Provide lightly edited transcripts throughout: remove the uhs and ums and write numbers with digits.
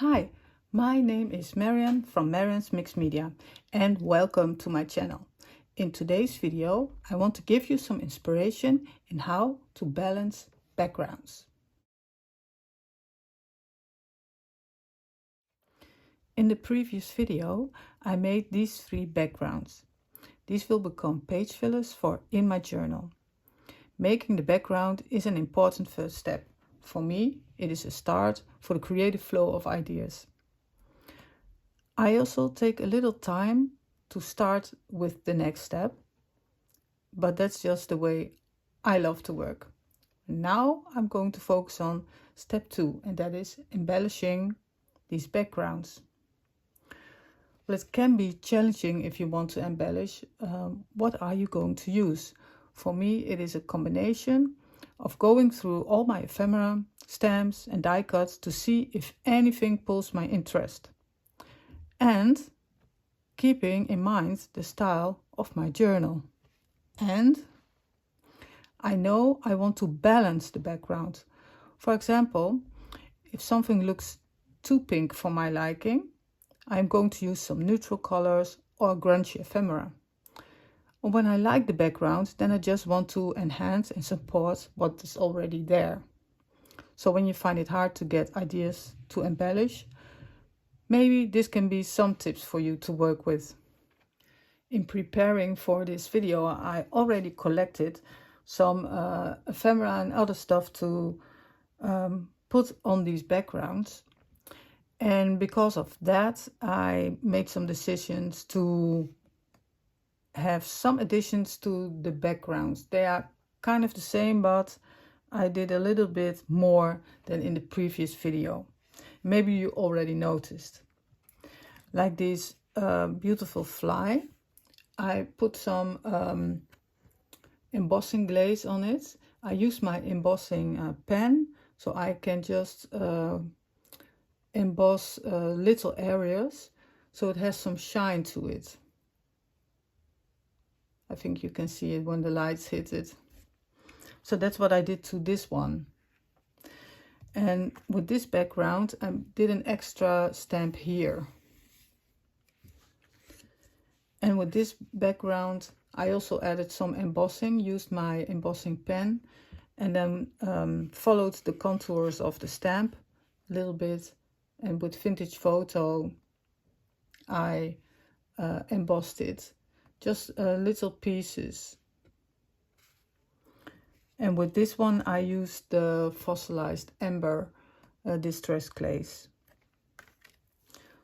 Hi, my name is Marian from Marian's Mixed Media and welcome to my channel. In today's video, I want to give you some inspiration in how to balance backgrounds. In the previous video, I made these 3 backgrounds. These will become page fillers for in my journal. Making the background is an important first step. For me, it is a start for the creative flow of ideas. I also take a little time to start with the next step, but that's just the way I love to work. Now I'm going to focus on step 2, and that is embellishing these backgrounds. Well, it can be challenging if you want to embellish. What are you going to use? For me, it is a combination of going through all my ephemera, stamps and die cuts to see if anything pulls my interest, and keeping in mind the style of my journal. And I know I want to balance the background. For example, if something looks too pink for my liking, I'm going to use some neutral colors or grungy ephemera. Or when I like the background, then I just want to enhance and support what is already there. So when you find it hard to get ideas to embellish, maybe this can be some tips for you to work with. In preparing for this video, I already collected some ephemera and other stuff to put on these backgrounds. And because of that, I made some decisions to have some additions to the backgrounds. They are kind of the same, but I did a little bit more than in the previous video. Maybe you already noticed. Like this beautiful fly, I put some embossing glaze on it. I use my embossing pen, so I can just emboss little areas, so it has some shine to it. I think you can see it when the lights hit it. So that's what I did to this one. And with this background, I did an extra stamp here. And with this background, I also added some embossing, used my embossing pen, and then followed the contours of the stamp a little bit. And with Vintage Photo, I embossed it, just little pieces. And with this one, I used the fossilized amber distress glaze.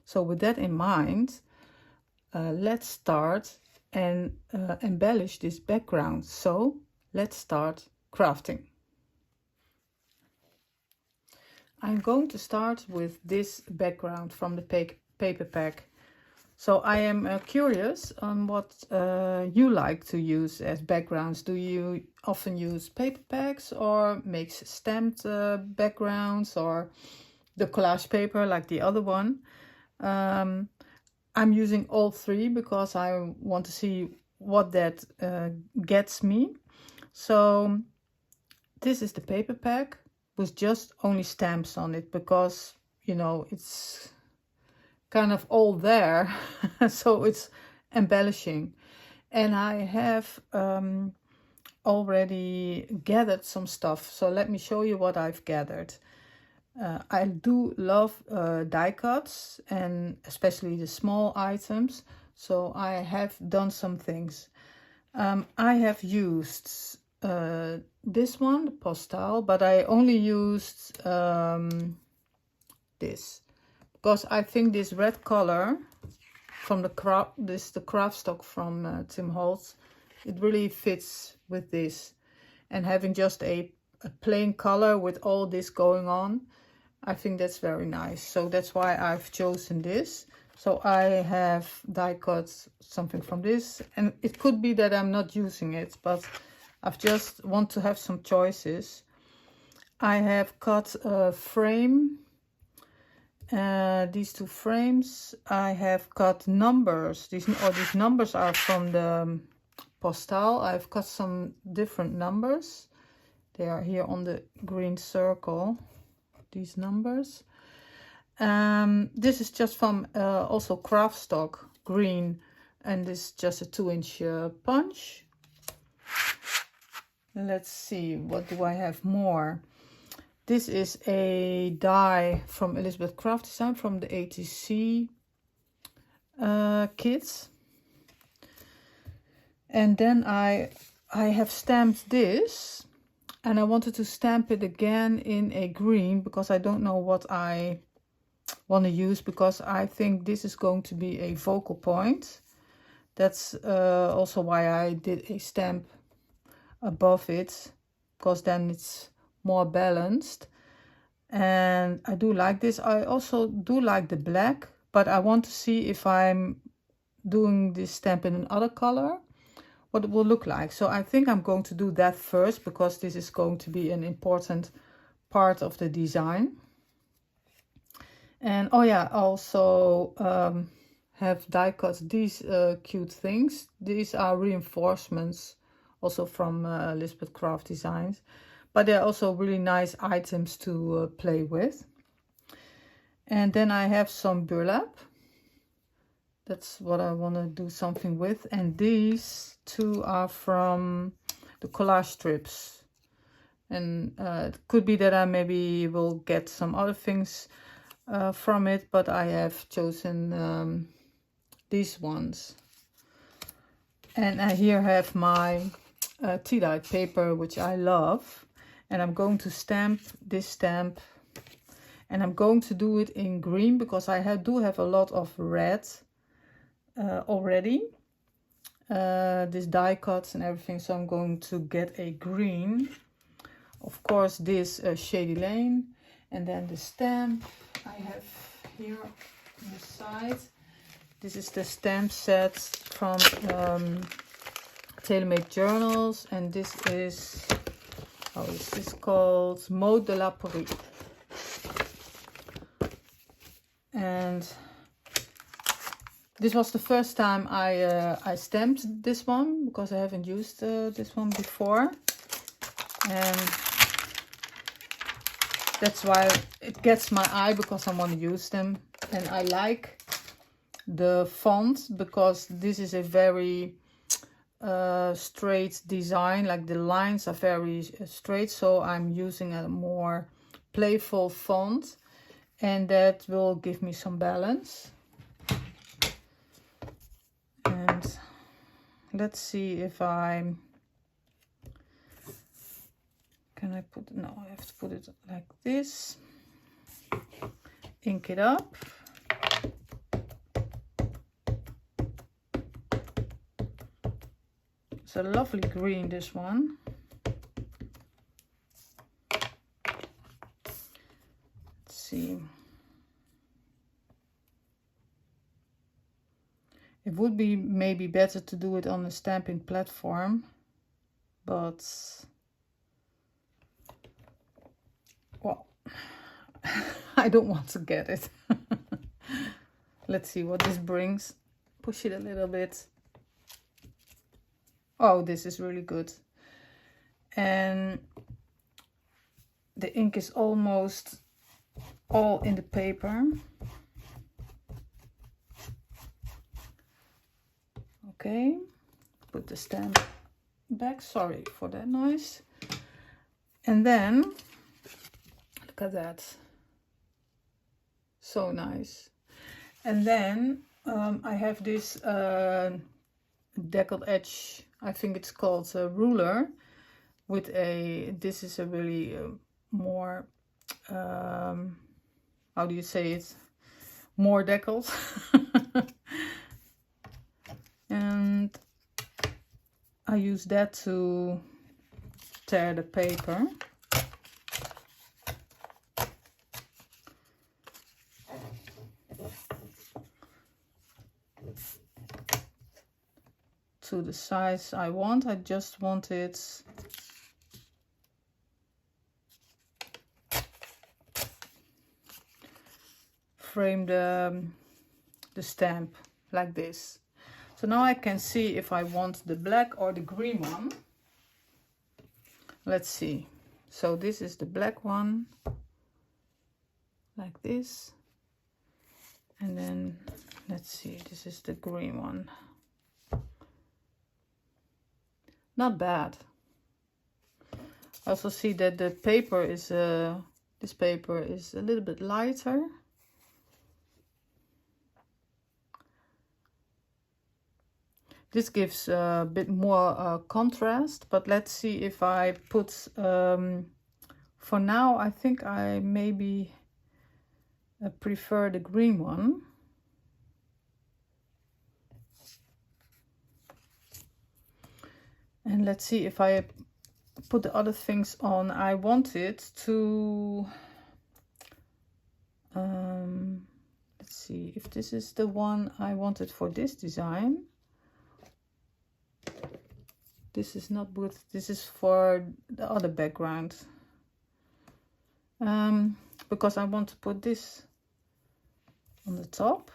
So with that in mind, let's start and embellish this background. So let's start crafting. I'm going to start with this background from the paper pack. So I am curious on what you like to use as backgrounds. Do you often use paper packs or make stamped backgrounds, or the collage paper like the other one? I'm using all 3 because I want to see what that gets me. So this is the paper pack with just only stamps on it, because you know it's kind of all there. So it's embellishing. And I have already gathered some stuff, so let me show you what I've gathered. I do love die cuts, and especially the small items, so I have done some things. I have used this one, the Postale, but I only used this because I think this red color from the craft stock from Tim Holtz, it really fits with this. And having just a plain color with all this going on, I think that's very nice. So that's why I've chosen this. So I have die cut something from this, and it could be that I'm not using it, but I've just want to have some choices. I have cut a frame, these 2 frames. I have cut numbers. These numbers are from the Postale. I've cut some different numbers. They are here on the green circle, these numbers. This is just from also craft stock green, and this is just a 2-inch punch. Let's see, what do I have more? This is a die from Elizabeth Craft Design from the ATC kits. And then I have stamped this, and I wanted to stamp it again in a green because I don't know what I want to use, because I think this is going to be a focal point. That's also why I did a stamp above it, because then it's more balanced. And I do like this. I also do like the black, but I want to see if I'm doing this stamp in another color, what it will look like. So I think I'm going to do that first, because this is going to be an important part of the design. And oh yeah, also have die cut these cute things. These are reinforcements, also from Elizabeth Craft Designs, but they're also really nice items to play with. And then I have some burlap. That's what I want to do something with. And these two are from the collage strips. And it could be that I maybe will get some other things from it, but I have chosen these ones. And I here have my tea-dyed paper, which I love. And I'm going to stamp this stamp. And I'm going to do it in green, because I do have a lot of red already. This die cuts and everything, so I'm going to get a green. Of course, this Shady Lane. And then the stamp I have here on the side. This is the stamp set from Tailor-Made Journals, and this is, oh, this is called Mode de la Paris. And this was the first time I stamped this one, because I haven't used this one before, and that's why it gets my eye, because I want to use them. And I like the font, because this is a very straight design, like the lines are very straight, so I'm using a more playful font, and that will give me some balance. And let's see if can I put, no, I have to put it like this, ink it up. It's a lovely green, this one. Let's see. It would be maybe better to do it on a stamping platform, but well, I don't want to get it. Let's see what this brings. Push it a little bit. Oh, this is really good. And the ink is almost all in the paper. Okay, put the stamp back. Sorry for that noise. And then, look at that. So nice. And then I have this deckled edge, I think it's called a ruler, with a, this is a really more, how do you say it, more deckled. And I use that to tear the paper. To the size I want. I just want it frame the stamp like this. So now I can see if I want the black or the green one. Let's see. So this is the black one, like this. And then let's see, this is the green one. Not bad. I also see that the paper is this paper is a little bit lighter. This gives a bit more contrast, but let's see if I put, for now I think I maybe prefer the green one. And let's see if I put the other things on. I wanted to, let's see if this is the one I wanted for this design. This is not good. This is for the other background. Because I want to put this on the top.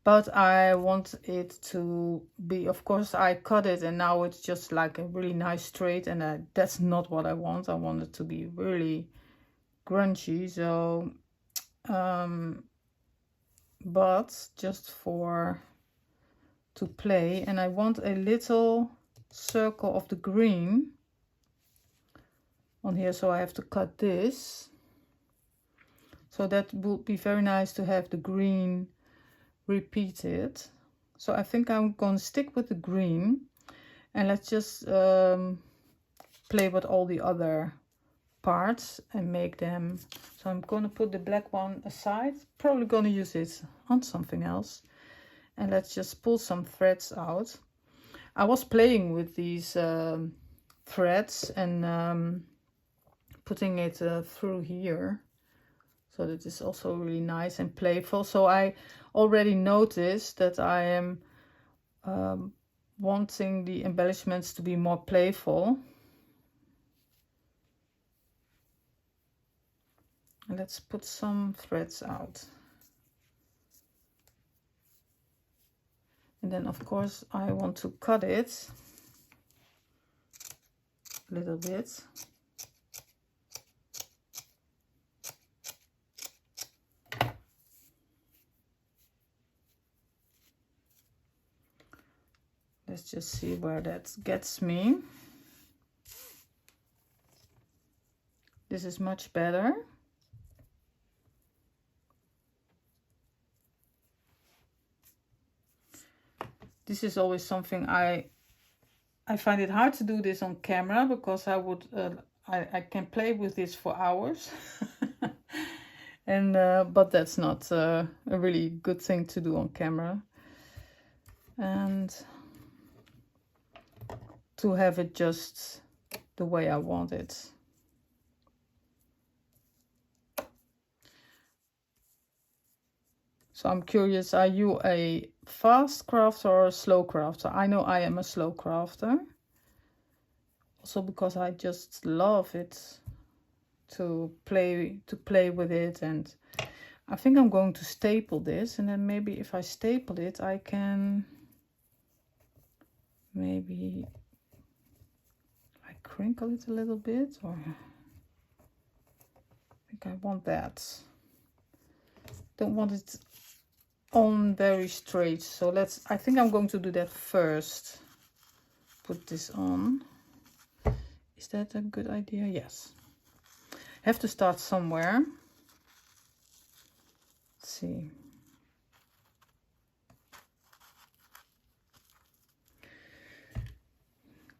But I want it to be, of course, I cut it and now it's just like a really nice straight, and that's not what I want. I want it to be really grungy. So, but just for to play, and I want a little circle of the green on here, so I have to cut this. So that would be very nice to have the green repeated. So I think I'm going to stick with the green, and let's just play with all the other parts and make them. So I'm going to put the black one aside, probably going to use it on something else. And let's just pull some threads out. I was playing with these threads and putting it through here. So that is also really nice and playful. So I already noticed that I am wanting the embellishments to be more playful. And let's put some threads out. And then of course I want to cut it a little bit. Let's just see where that gets me. This is much better. This is always something I find it hard to do this on camera, because I would I can play with this for hours. And but that's not a really good thing to do on camera. And to have it just the way I want it. So I'm curious, are you a fast crafter or a slow crafter? I know I am a slow crafter. Also because I just love it to play with it. And I think I'm going to staple this, and then maybe if I staple it I can maybe crinkle it a little bit, or I think I want that. Don't want it on very straight, so I think I'm going to do that first. Put this on. Is that a good idea? Yes. Have to start somewhere. Let's see.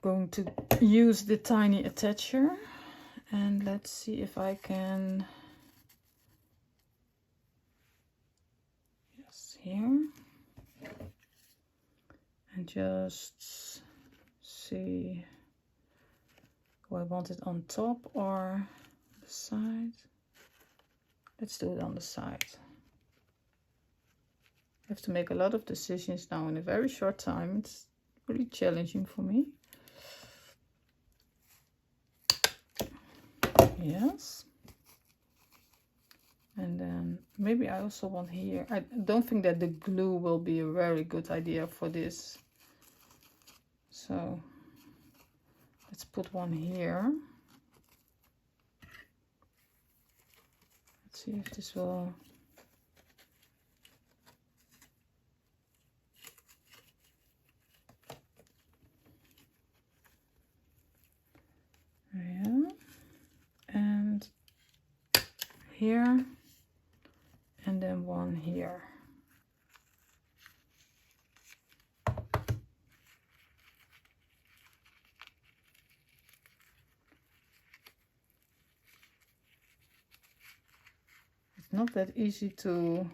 Going to use the tiny attacher, and let's see if I can, yes, here, and just see, do I want it on top or the side? Let's do it on the side. I have to make a lot of decisions now in a very short time. It's really challenging for me. Yes. And then maybe I also want here, I don't think that the glue will be a very good idea for this. So let's put one here. Let's see if this will, here and then one here. It's not that easy to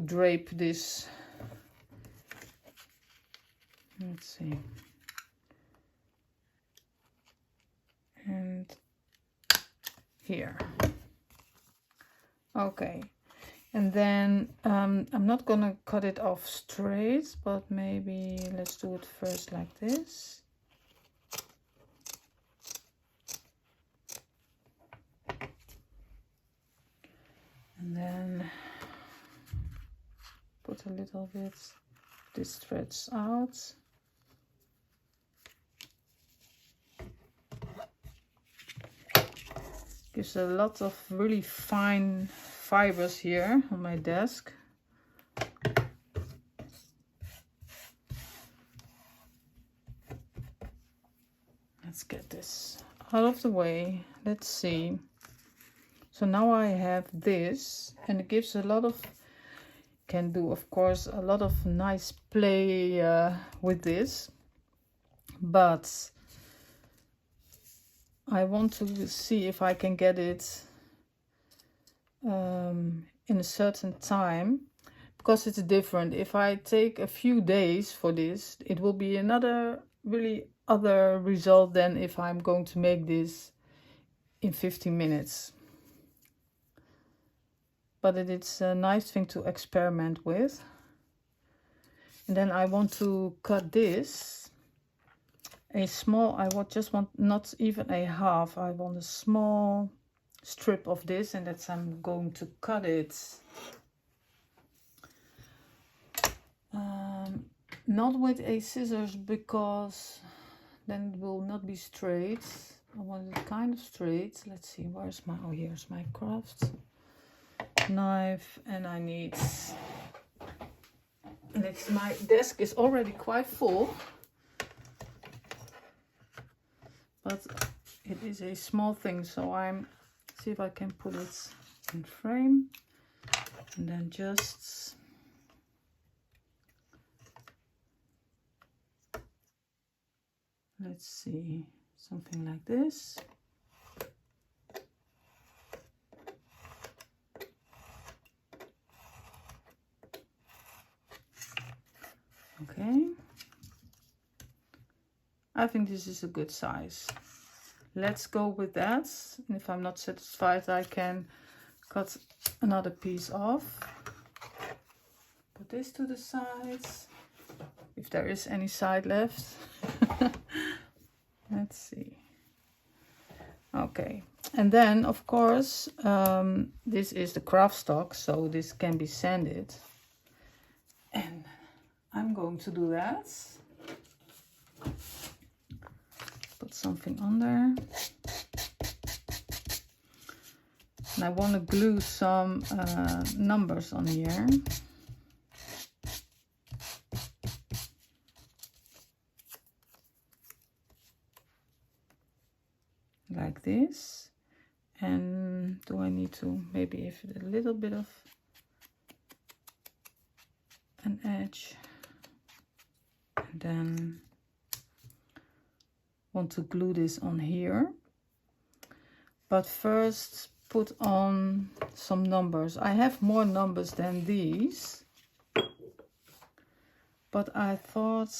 drape this. Let's see. And here. Okay. And then I'm not gonna cut it off straight, but maybe let's do it first like this. And then put a little bit this threads out. Gives a lot of really fine fibers here on my desk. Let's get this out of the way. Let's see. So now I have this, and it gives a lot of, can do of course a lot of nice play with this, but I want to see if I can get it in a certain time, because it's different. If I take a few days for this, it will be another really other result than if I'm going to make this in 15 minutes. But it's a nice thing to experiment with. And then I want to cut this a small, I would just want not even a half, I want a small strip of this, and that's I'm going to cut it not with a scissors, because then it will not be straight. I want it kind of straight. Let's see, where's my, oh, here's my craft knife, and I need, and it's, my desk is already quite full, but it is a small thing, so I'm see if I can put it in frame, and then just let's see, something like this. Okay, I think this is a good size. Let's go with that, and if I'm not satisfied, I can cut another piece off. Put this to the sides, if there is any side left. Let's see. Okay, and then of course this is the craft stock, so this can be sanded, and I'm going to do that. Put something on there, and I want to glue some numbers on here. Like this. And do I need to maybe if a little bit of an edge, and then want to glue this on here, but first put on some numbers. I have more numbers than these, but I thought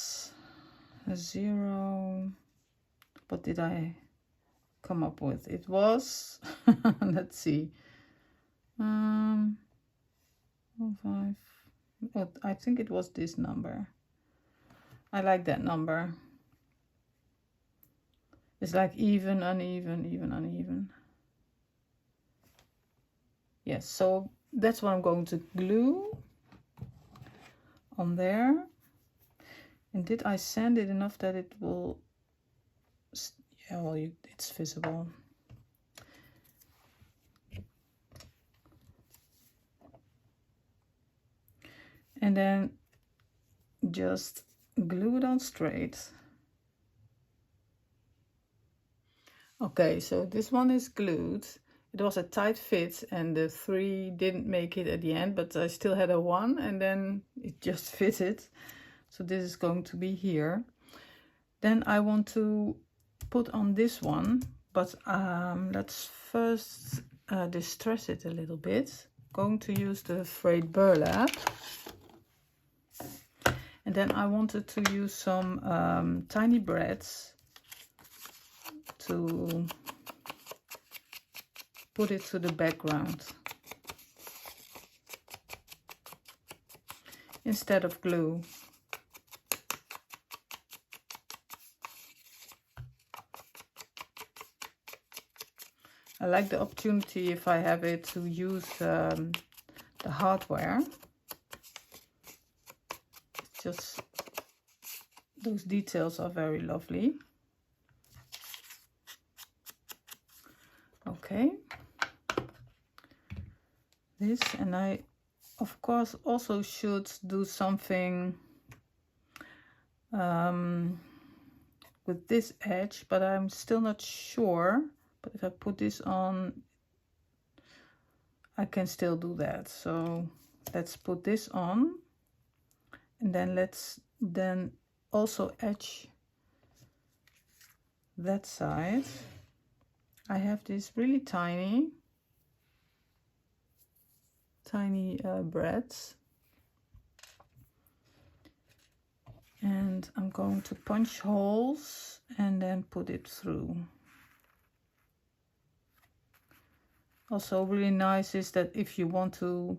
a 0, what did I come up with? It was let's see, 5, oh, I think it was this number. I like that number. It's like even, uneven, even, uneven. Yes, so that's what I'm going to glue on there. And did I sand it enough that it will, yeah, well, it's visible. And then just glue it on straight. Okay, so this one is glued. It was a tight fit and the 3 didn't make it at the end, but I still had a 1 and then it just fitted. So this is going to be here. Then I want to put on this one, but let's first distress it a little bit. Going to use the frayed burlap. And then I wanted to use some tiny brads to put it to the background instead of glue. I like the opportunity, if I have it, to use the hardware. It's just, those details are very lovely. Okay. This, and I of course also should do something with this edge, but I'm still not sure. But if I put this on, I can still do that. So let's put this on, and then let's then also edge that side. I have this really tiny brads, and I'm going to punch holes and then put it through. Also really nice is that if you want to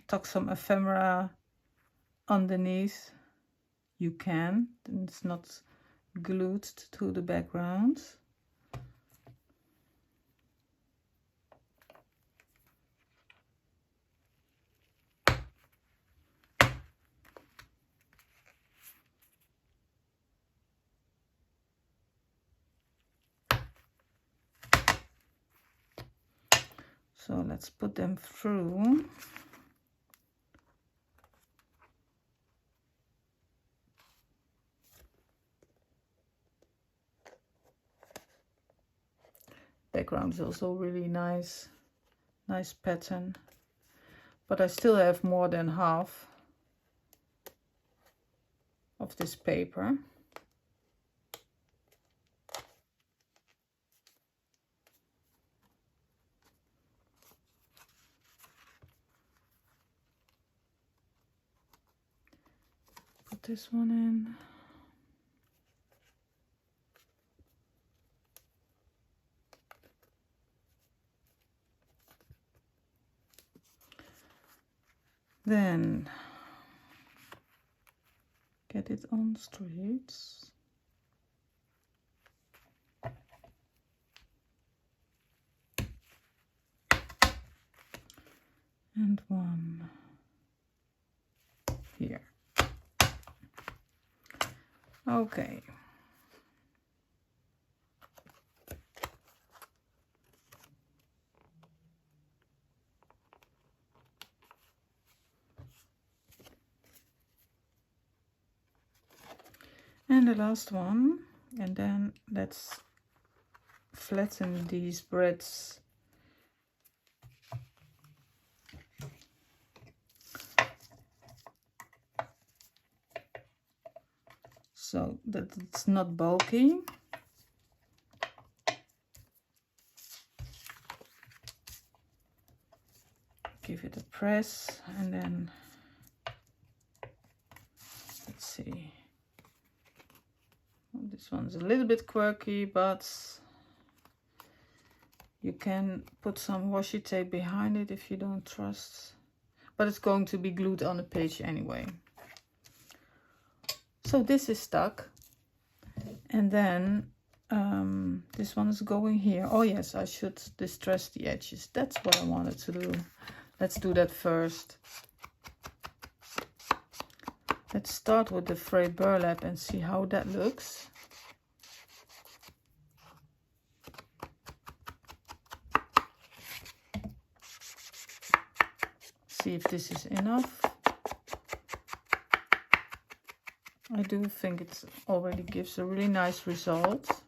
tuck some ephemera underneath, you can, and it's not glued to the background. So let's put them through. Background is also really nice pattern, but I still have more than half of this paper. Put this one in. Then get it on straight. And one here. Okay. And the last one, and then let's flatten these brads so that it's not bulky. Give it a press, and then let's see. This one's a little bit quirky, but you can put some washi tape behind it if you don't trust. But it's going to be glued on the page anyway. So this is stuck. And then this one is going here. Oh yes, I should distress the edges. That's what I wanted to do. Let's do that first. Let's start with the frayed burlap and see how that looks. See if this is enough. I do think it already gives a really nice result.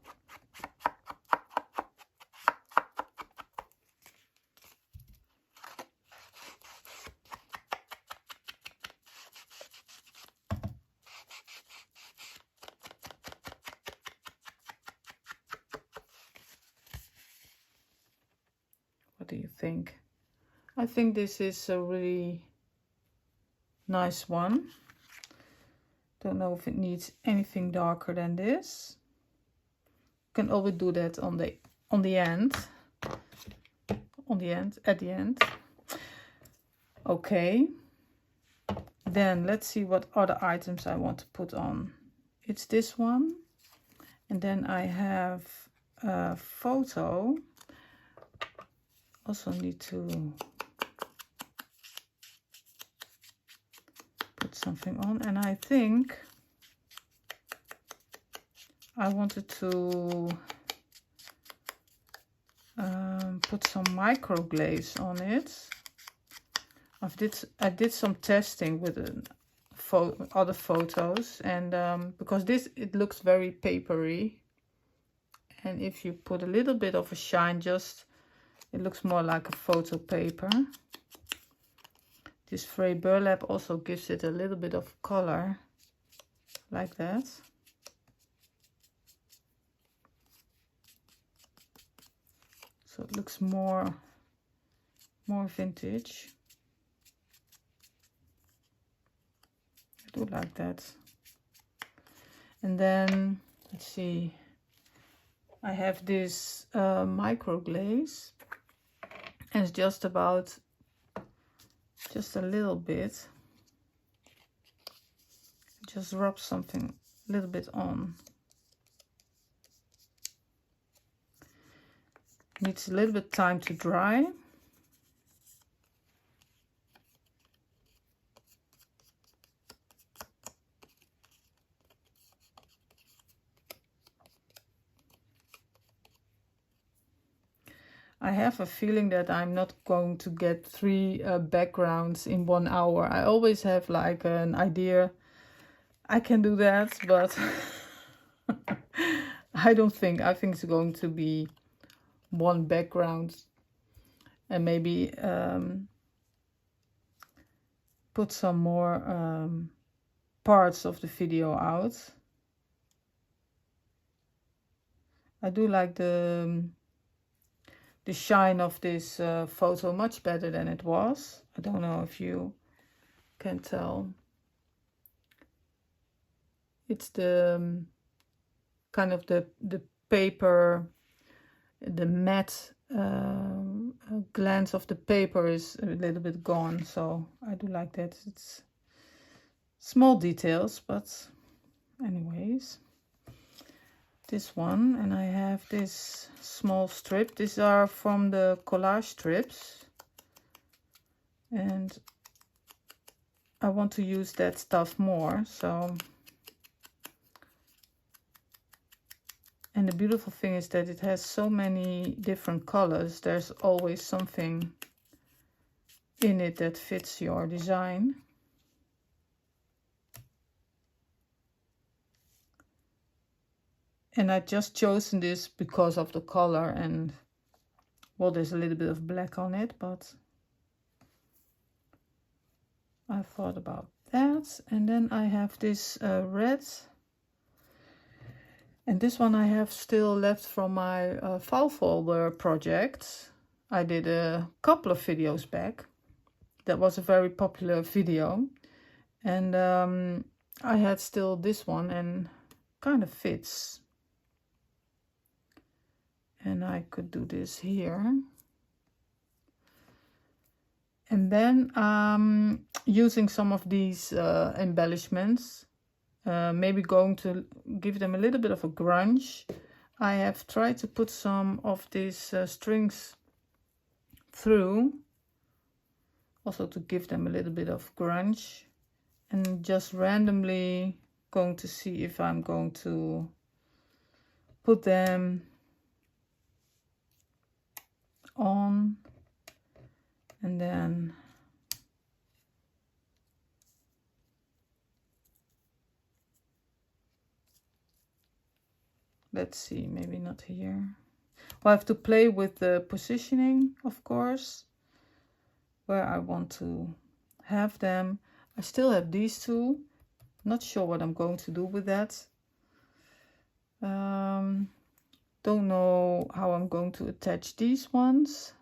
do you think? I think this is a really nice one. Don't know if it needs anything darker than this. You can always do that at the end. Okay. Then let's see what other items I want to put on. It's this one. And then I have a photo. Also need to put something on. And I think I wanted to put some micro glaze on it. I did some testing with other photos, and because it looks very papery, and if you put a little bit of a shine, it looks more like a photo paper. This fray burlap also gives it a little bit of color, like that. So it looks more vintage. I do like that. And then let's see, I have this micro glaze, and it's just a little bit. Just rub something a little bit on. Needs a little bit time to dry. I have a feeling that I'm not going to get 3 backgrounds in 1 hour. I always have like an idea. I can do that, but I think it's going to be 1 background, and maybe put some more parts of the video out. I do like the shine of this photo much better than it was. I don't know if you can tell. It's the kind of the paper, the matte glance of the paper is a little bit gone, so I do like that. It's small details, but anyways. This one, and I have this small strip. These are from the collage strips, and I want to use that stuff more. So, and the beautiful thing is that it has so many different colors. There's always something in it that fits your design. And I just chosen this because of the color, and well, there's a little bit of black on it, but I thought about that. And then I have this red, and this one I have still left from my file folder project. I did a couple of videos back. That was a very popular video, and I had still this one, and kind of fits. And I could do this here. And then using some of these embellishments, maybe going to give them a little bit of a grunge. I have tried to put some of these strings through, also to give them a little bit of grunge, and just randomly going to see if I'm going to put them on, and then let's see, maybe not here. Well, I have to play with the positioning, of course, where I want to have them. I still have these two. Not sure what I'm going to do with that. Don't know how I'm going to attach these ones.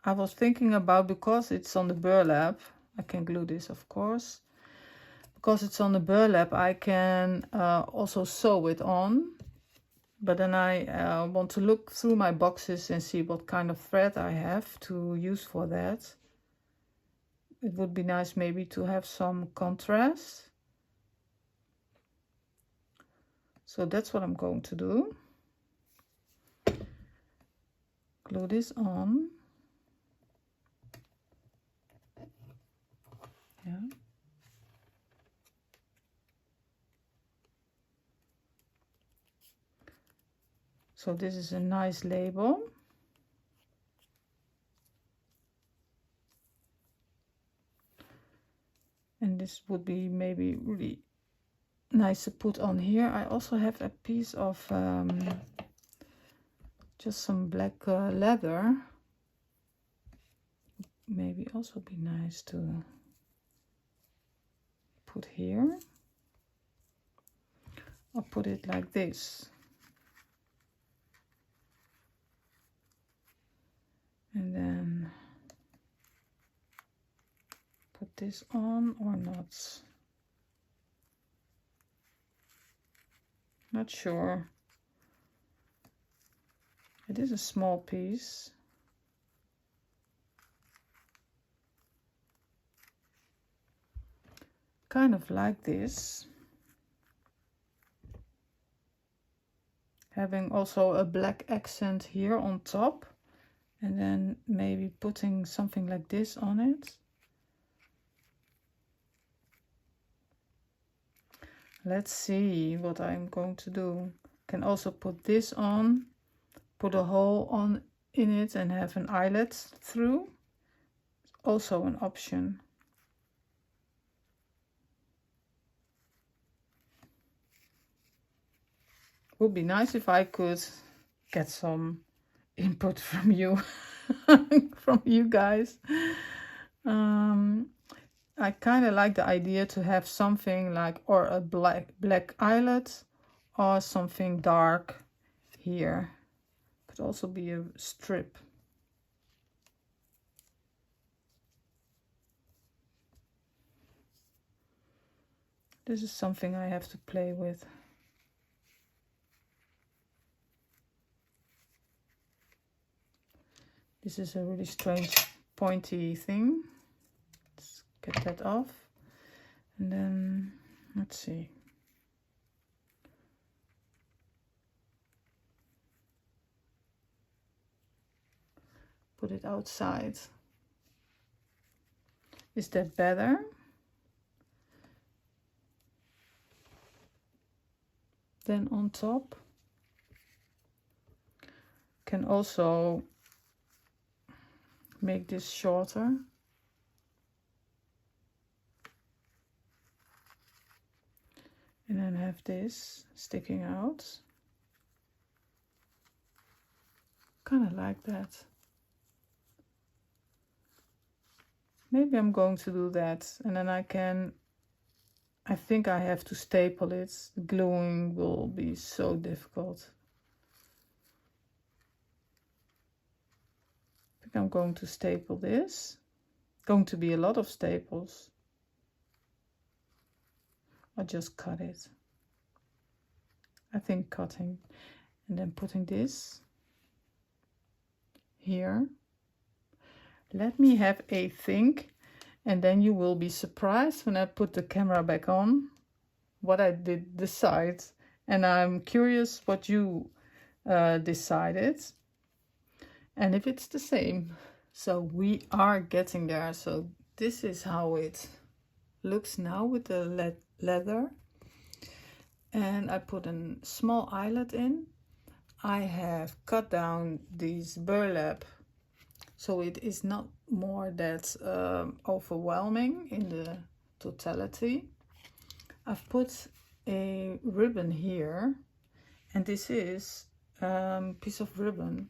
I was thinking about, because it's on the burlap, I can glue this of course. Because it's on the burlap, I can also sew it on. But then I want to look through my boxes and see what kind of thread I have to use for that. It would be nice maybe to have some contrast. So that's what I'm going to do. Glue this on. Yeah. So this is a nice label. And this would be maybe really nice to put on here. I also have a piece of just some black leather. Maybe also be nice to put here. I'll put it like this. And then put this on or not. Not sure. It is a small piece. Kind of like this. Having also a black accent here on top. And then maybe putting something like this on it. Let's see what I'm going to do. Can also put this on, put a hole on in it and have an eyelet through. Also an option. Would be nice if I could get some input from you, from you guys. I kind of like the idea to have something like, or a black eyelet, or something dark here. Could also be a strip. This is something I have to play with. This is a really strange pointy thing. Let's get that off. And then, let's see. Put it outside. Is that better? Then on top. Can also make this shorter. And then have this sticking out. Kind of like that. Maybe I'm going to do that, and then I think I have to staple it. The gluing will be so difficult. I think I'm going to staple this. Going to be a lot of staples. I'll just cut it. I think cutting and then putting this here. Let me have a think, and then you will be surprised when I put the camera back on what I did decide, and I'm curious what you decided and if it's the same. So we are getting there. So this is how it looks now with the leather, and I put a small eyelet in. I have cut down these burlap so it is not more that overwhelming in the totality. I've put a ribbon here, and this is a piece of ribbon.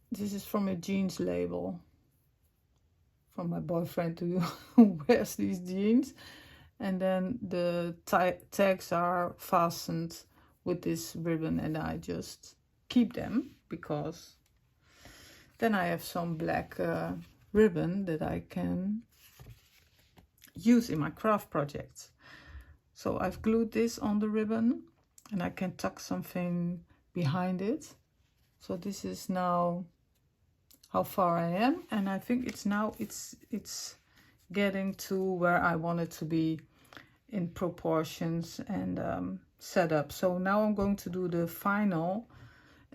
This is from a jeans label from my boyfriend who wears these jeans, and then the tags are fastened with this ribbon, and I just keep them because Then I have some black ribbon that I can use in my craft projects. So I've glued this on the ribbon and I can tuck something behind it. So this is now how far I am, and I think it's getting to where I want it to be in proportions and set up. So now I'm going to do the final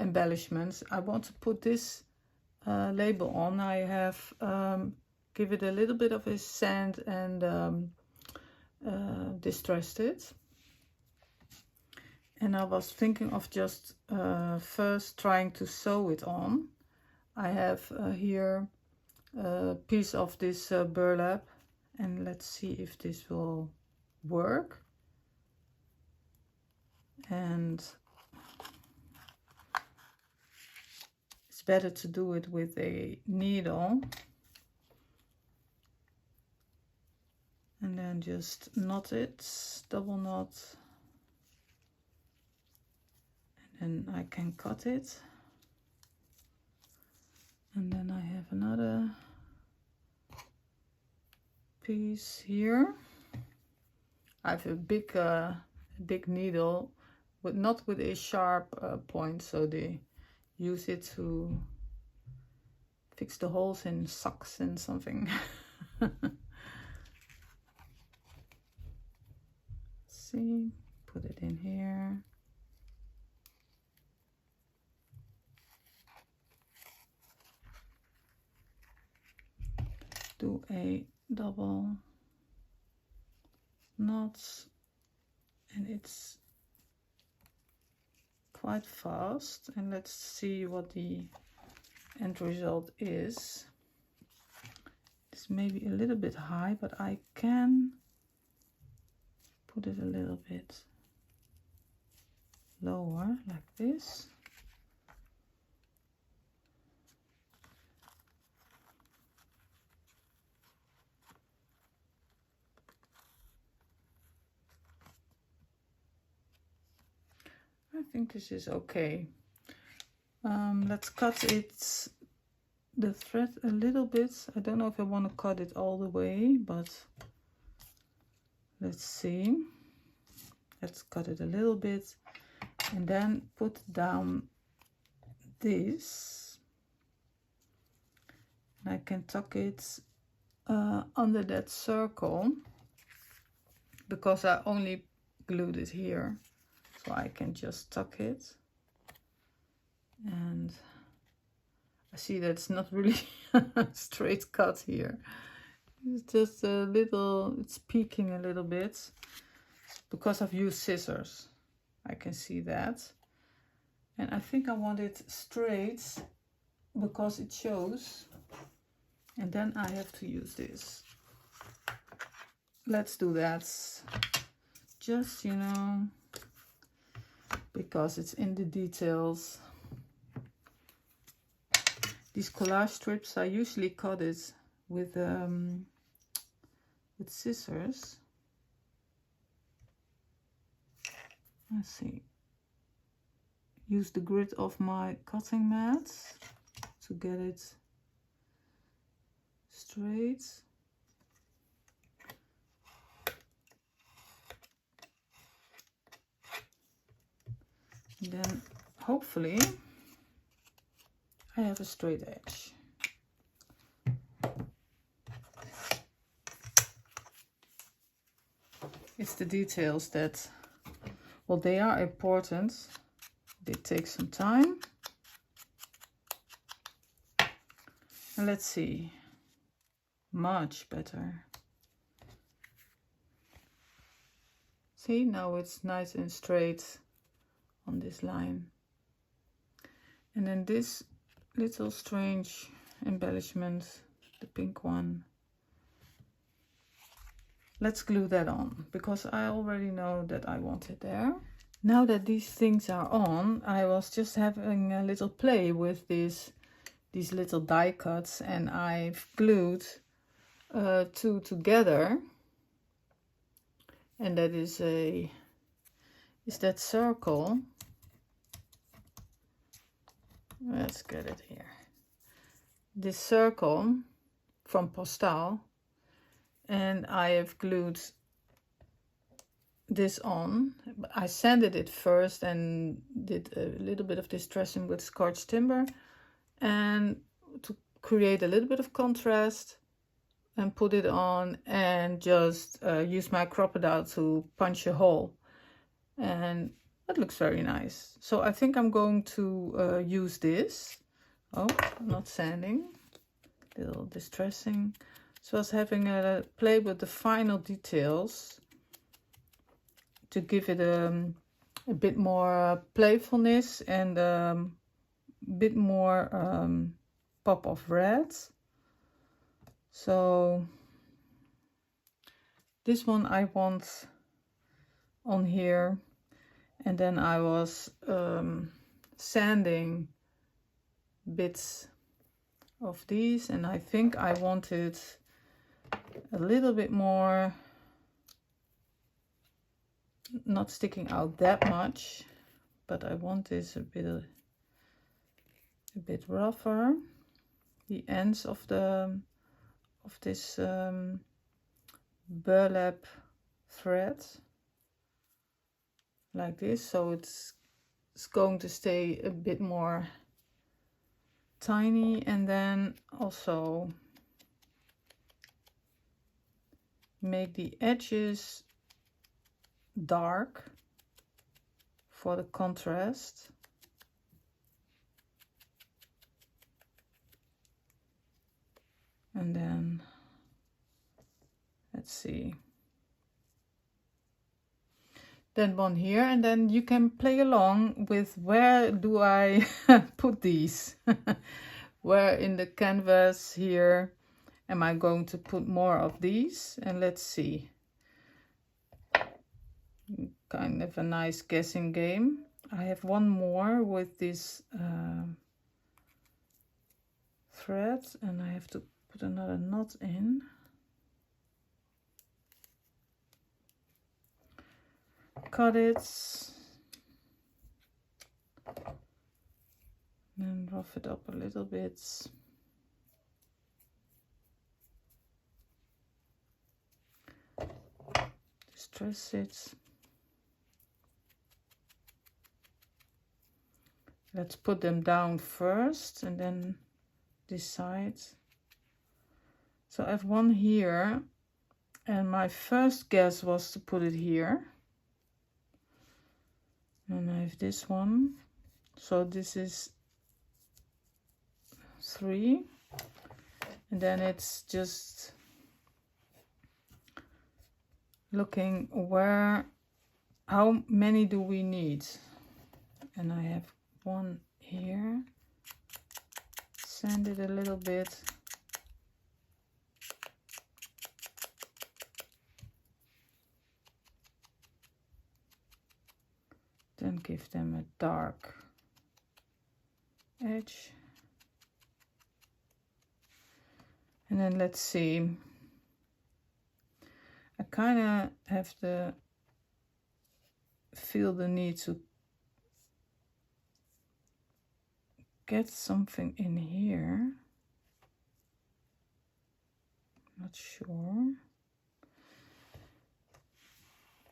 embellishments. I want to put this label on. I have give it a little bit of a sand and distressed it. And I was thinking of just first trying to sew it on. I have here a piece of this burlap, and let's see if this will work. And it's better to do it with a needle. And then just knot it, double knot. And then I can cut it. And then I have another piece here. I have a big needle, but not with a sharp point, so they use it to fix the holes in socks and something. See, put it in here. Do a double knot, and it's quite fast. And let's see what the end result is. It's maybe a little bit high, but I can put it a little bit lower like this. I think this is okay. Let's cut the thread a little bit. I don't know if I want to cut it all the way, but let's see. Let's cut it a little bit and then put down this. And I can tuck it under that circle because I only glued it here. So I can just tuck it, and I see that it's not really straight cut here. It's just a little, it's peeking a little bit because I've used scissors. I can see that. And I think I want it straight because it shows. And then I have to use this. Let's do that. Just, you know, because it's in the details. These collage strips, I usually cut it with scissors. Let's see. Use the grid of my cutting mat to get it straight. Then hopefully I have a straight edge. It's the details that, well, they are important. They take some time. And let's see. Much better. See, now it's nice and straight on this line. And then this little strange embellishment, the pink one, let's glue that on because I already know that I want it there. Now that these things are on, I was just having a little play with these little die cuts, and I've glued two together, and that is that circle. Let's get it here. this circle from Postale, and I have glued this on. I sanded it first and did a little bit of distressing with Scotch timber, and to create a little bit of contrast, and put it on, and just use my crocodile to punch a hole, and that looks very nice. So I think I'm going to use this. Oh, not sanding, little distressing. So I was having a play with the final details to give it a bit more playfulness and a bit more pop of red. So this one I want on here, and then I was sanding bits of these, and I think I wanted a little bit more, not sticking out that much, but I want this a bit rougher, the ends of this burlap thread, like this, so it's going to stay a bit more tiny. And then also make the edges dark for the contrast. And then let's see, then one here, and then you can play along with where do I put these. Where in the canvas here am I going to put more of these? And let's see, kind of a nice guessing game. I have one more with this thread, and I have to put another knot in. Cut it, and rough it up a little bit. Distress it. Let's put them down first and then decide. So I have one here, and my first guess was to put it here. And I have this one, so this is 3, and then it's just looking where, how many do we need? And I have one here, sand it a little bit. Then give them a dark edge. And then let's see, I kind of have to feel the need to get something in here. Not sure.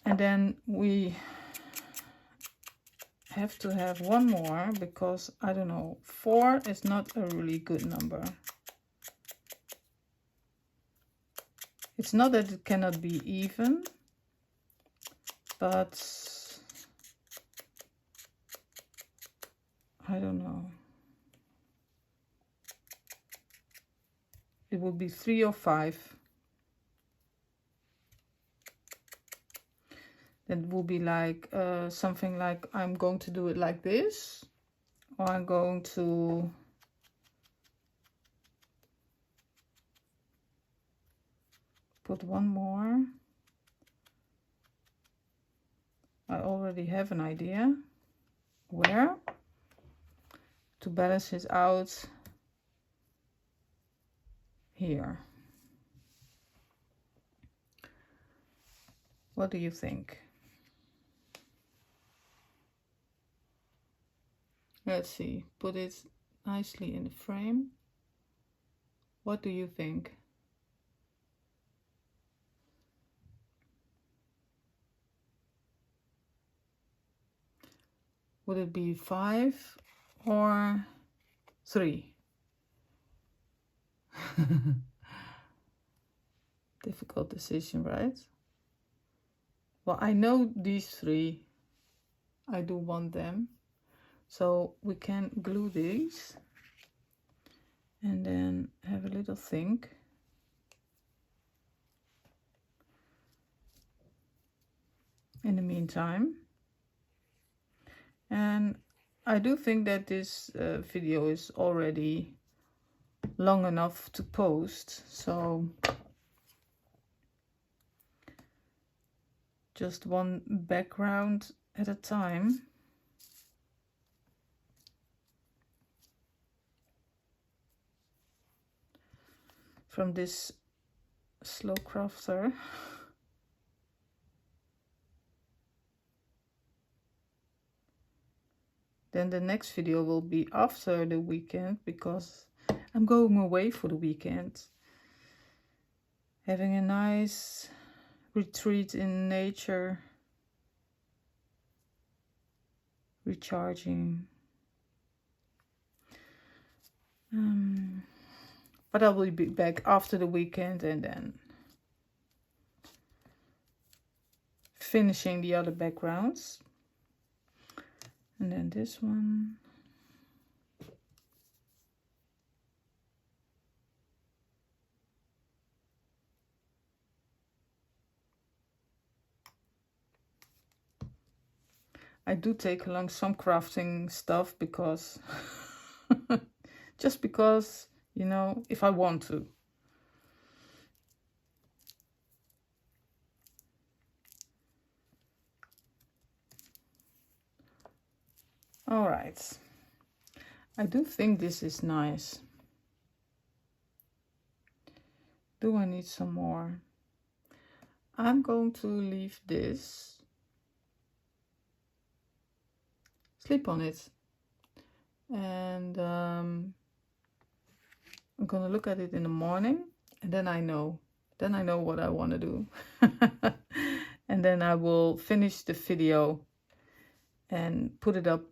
And then we have to have one more, because I don't know, 4 is not a really good number. It's not that it cannot be even, but I don't know. It would be 3 or 5. That will be like something like, I'm going to do it like this, or I'm going to put one more. I already have an idea where to balance it out here. What do you think? Let's see, put it nicely in the frame. What do you think? Would it be 5 or 3? Difficult decision, right? Well, I know these 3. I do want them. So we can glue these and then have a little think. In the meantime. And I do think that this video is already long enough to post, so just one background at a time. From this slow crafter. Then the next video will be after the weekend, because I'm going away for the weekend. Having a nice retreat in nature. Recharging. But I will be back after the weekend and then finishing the other backgrounds. And then this one. I do take along some crafting stuff because just because, you know, if I want to. All right. I do think this is nice. Do I need some more? I'm going to leave this. Sleep on it. And I'm gonna look at it in the morning, and then I know what I want to do. And then I will finish the video and put it up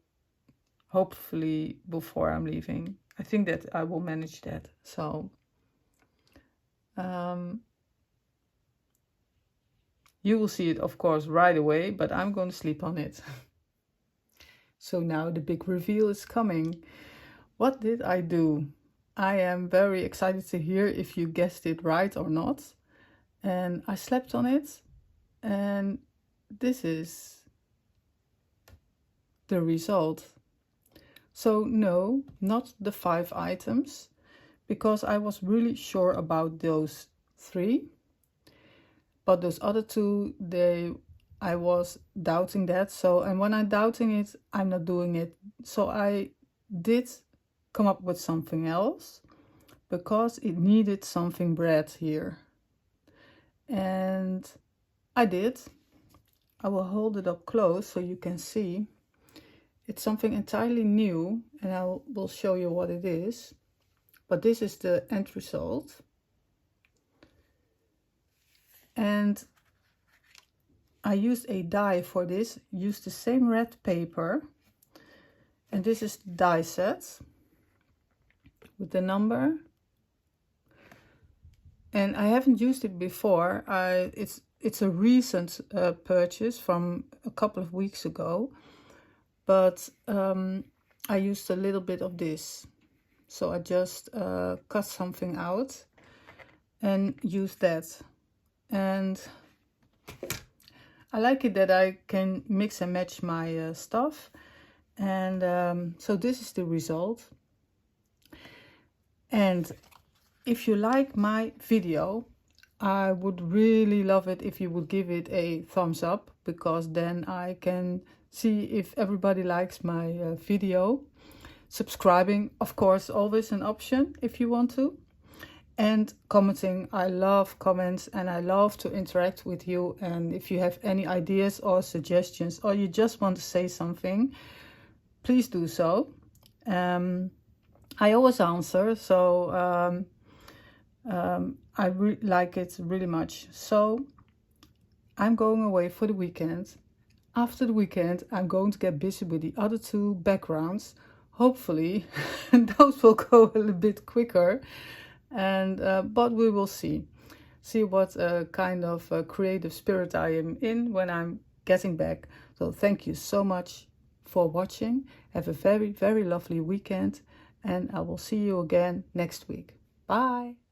hopefully before I'm leaving. I think that I will manage that. So you will see it, of course, right away, but I'm going to sleep on it. So now the big reveal is coming. What did I do? I am very excited to hear if you guessed it right or not. And I slept on it, and this is the result. So no, not the 5 items, because I was really sure about those 3. But those other 2, I was doubting that. So, and when I'm doubting it, I'm not doing it. So I did come up with something else, because it needed something bred here. And I did. I will hold it up close so you can see. It's something entirely new, and I will show you what it is. But this is the end result. And I used a die for this, used the same red paper. And this is the die set with the number. And I haven't used it before. It's a recent purchase from a couple of weeks ago. But I used a little bit of this. So I just cut something out and used that. And I like it that I can mix and match my stuff. And so this is the result. And if you like my video, I would really love it if you would give it a thumbs up, because then I can see if everybody likes my video. Subscribing, of course, always an option if you want to. And commenting, I love comments and I love to interact with you. And if you have any ideas or suggestions, or you just want to say something, please do so. I always answer, so I like it really much. So I'm going away for the weekend. After the weekend, I'm going to get busy with the other two backgrounds. Hopefully, those will go a little bit quicker, and but we will see what kind of creative spirit I am in when I'm getting back. So thank you so much for watching. Have a very, very lovely weekend, and I will see you again next week. Bye.